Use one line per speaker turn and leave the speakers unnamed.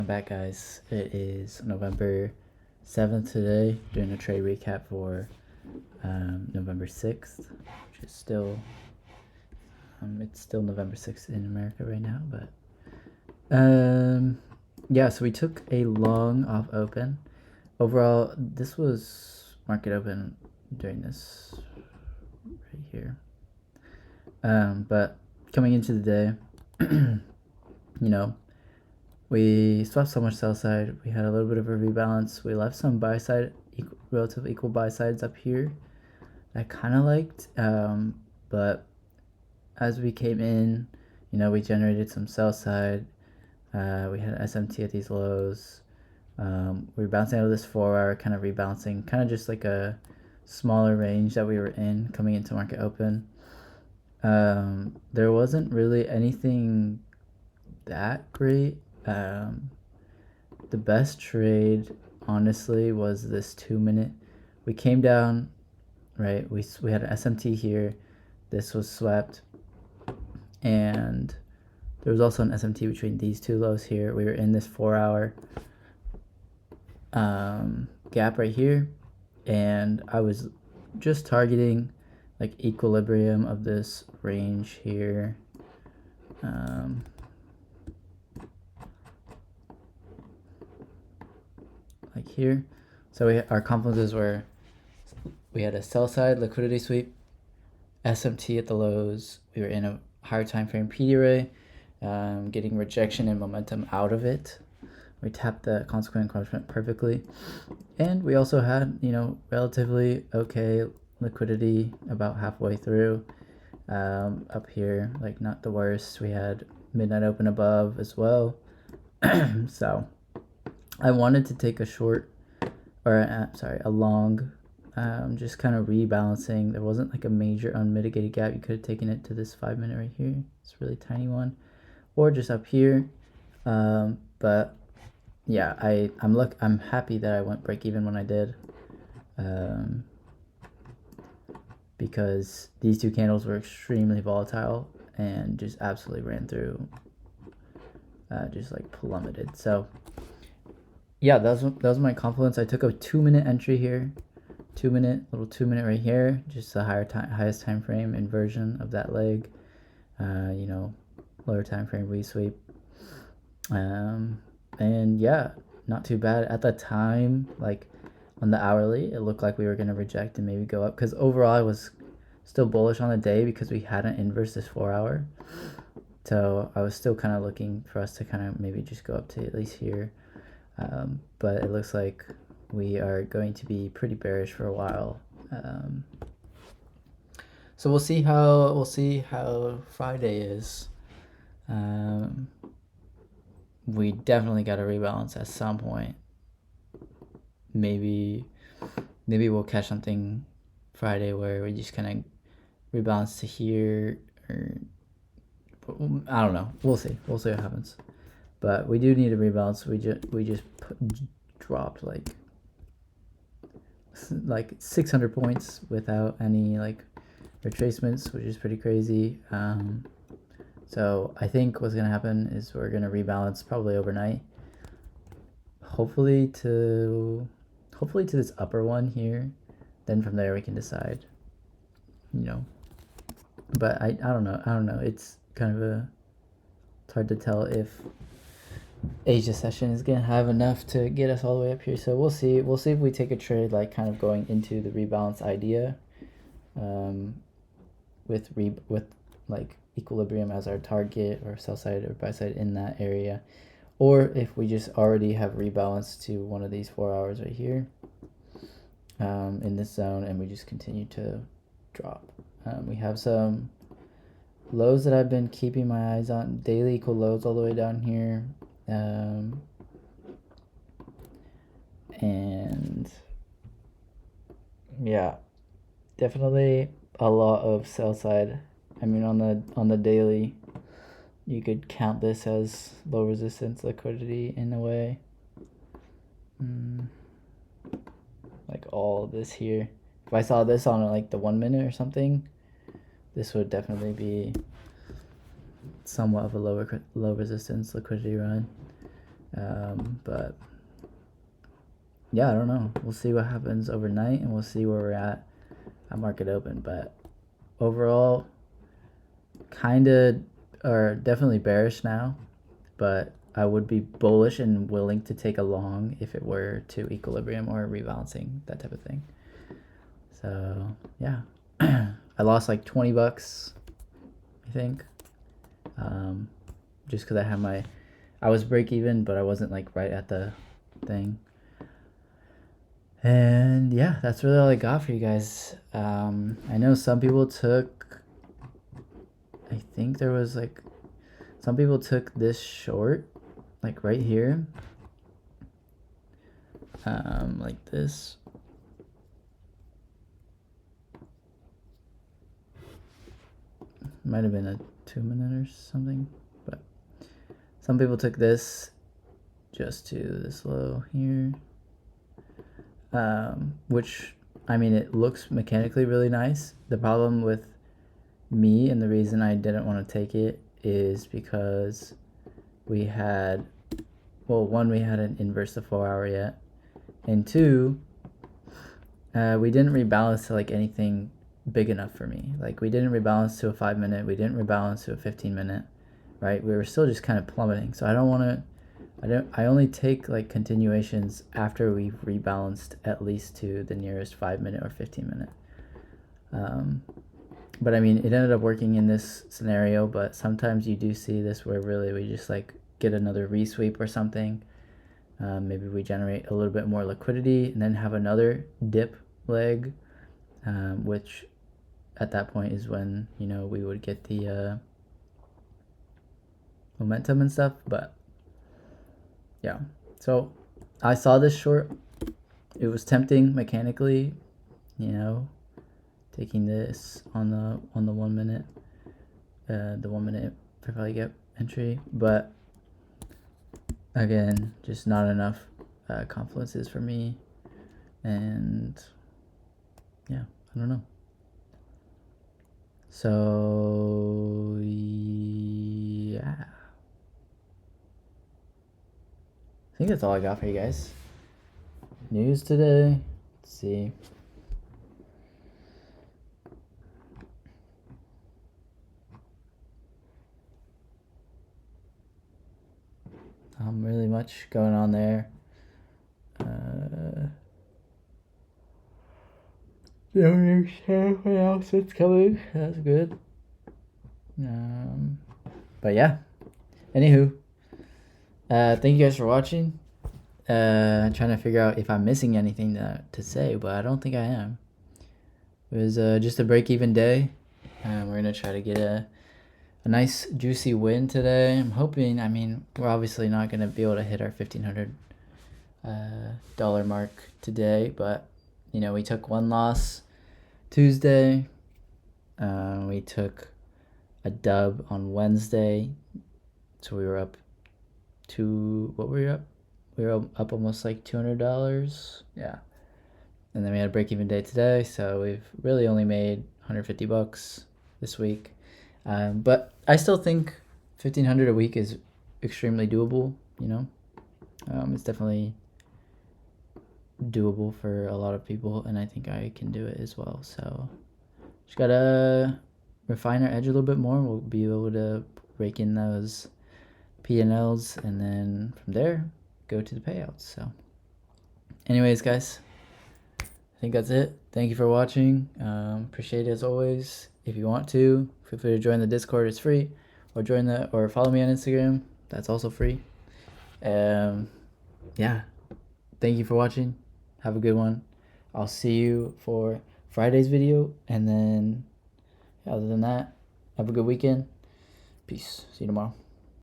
I'm back, guys. It is November 7th today, doing a trade recap for November 6th, which is still it's still November 6th in America right now, but yeah, so we took a long off open. Overall, this was market open during this right here. But coming into the day, we swapped so much sell side. We had a little bit of a rebalance. We left some buy side, relatively equal buy sides up here. I kind of liked, but as we came in, we generated some sell side. We had SMT at these lows. We were bouncing out of this 4-hour, kind of rebalancing, kind of just like a smaller range that we were in coming into market open. There wasn't really anything that great. The best trade, honestly, was this 2-minute. We came down, right? We had an SMT here. This was swept, and there was also an SMT between these two lows here. We were in this 4-hour gap right here, and I was just targeting like equilibrium of this range here. Like here. So our confluences were, we had a sell side liquidity sweep, SMT at the lows. We were in a higher time frame PD array, getting rejection and momentum out of it. We tapped the consequent encroachment perfectly. And we also had, relatively okay liquidity about halfway through. Up here, like not the worst. We had midnight open above as well. So I wanted to take a short, or a long, just kind of rebalancing. There wasn't like a major unmitigated gap. You could have taken it to this 5-minute right here. It's a really tiny one, or just up here. But yeah, I'm happy that I went break even when I did, because these two candles were extremely volatile and just absolutely ran through, just like plummeted. So yeah, that was my confluence. I took a 2-minute entry here, 2-minute right here, just the highest time frame inversion of that leg. Lower time frame resweep. And yeah, not too bad at the time. Like on the hourly, it looked like we were gonna reject and maybe go up, because overall I was still bullish on the day because we hadn't inversed this 4-hour. So I was still kind of looking for us to kind of maybe just go up to at least here. But it looks like we are going to be pretty bearish for a while. So we'll see how Friday is. We definitely got to rebalance at some point. Maybe we'll catch something Friday where we just kind of rebalance to here, or I don't know. We'll see what happens. But we do need a rebalance. We just dropped like 600 points without any like retracements, which is pretty crazy. So I think what's gonna happen is we're gonna rebalance probably overnight. Hopefully to this upper one here. Then from there we can decide. But I don't know. It's kind of it's hard to tell if Asia session is gonna have enough to get us all the way up here. So we'll see if we take a trade like kind of going into the rebalance idea, with like equilibrium as our target, or sell side or buy side in that area, or if we just already have rebalanced to one of these 4 hours right here, in this zone, and we just continue to drop. We have some lows that I've been keeping my eyes on, daily equal lows all the way down here. And yeah, definitely a lot of sell side. I mean, on the daily, you could count this as low resistance liquidity in a way. Like all this here. If I saw this on like the 1-minute or something, this would definitely be somewhat of a low resistance liquidity run. But yeah, I don't know. We'll see what happens overnight, and we'll see where we're at market open. But overall, kind of, or definitely bearish now, but I would be bullish and willing to take a long if it were to equilibrium or rebalancing, that type of thing. So yeah, I lost like $20, I think, just because I was break even, but I wasn't like right at the thing. And yeah, that's really all I got for you guys. I know some people took, I think there was like, some people took this short, like right here, like this. Might have been a 2-minute or something, but some people took this just to this low here, which, I mean, it looks mechanically really nice. The problem with me and the reason I didn't want to take it is because we had, well, one, we hadn't inversed the 4-hour yet, and two, we didn't rebalance to like anything big enough for me. Like, we didn't rebalance to a 5-minute, we didn't rebalance to a 15-minute, right? We were still just kind of plummeting. So I don't want to, I only take like continuations after we've rebalanced at least to the nearest 5-minute or 15-minute. But I mean, it ended up working in this scenario, but sometimes you do see this where really we just like get another resweep or something. Maybe we generate a little bit more liquidity and then have another dip leg, which at that point is when, you know, we would get the momentum and stuff. But yeah, so I saw this short. It was tempting mechanically, you know, taking this on the 1 minute, the 1 minute for probably get entry, but again, just not enough confluences for me, and yeah, I don't know. So yeah, I think that's all I got for you guys. News today. Let's see. Really much going on there. Don't understand what else is coming. That's good. But yeah. Anywho, thank you guys for watching. Trying to figure out if I'm missing anything to say, but I don't think I am. It was just a break-even day. We're gonna try to get a nice juicy win today. I'm hoping. I mean, we're obviously not gonna be able to hit our $1,500 dollar mark today, but you know, we took one loss Tuesday. We took a dub on Wednesday, so we were up to, what were we up? We were up almost like $200. Yeah. And then we had a break-even day today, so we've really only made $150 this week. But I still think $1,500 a week is extremely doable, you know? It's definitely doable for a lot of people, and I think I can do it as well. So just gotta refine our edge a little bit more. We'll be able to rake in those P&Ls, and then from there, go to the payouts. So anyways, guys, I think that's it. Thank you for watching. Appreciate it as always. If you want to, feel free to join the Discord. It's free. Or follow me on Instagram. That's also free. Yeah. Thank you for watching. Have a good one. I'll see you for Friday's video, and then other than that, have a good weekend. Peace. See you tomorrow.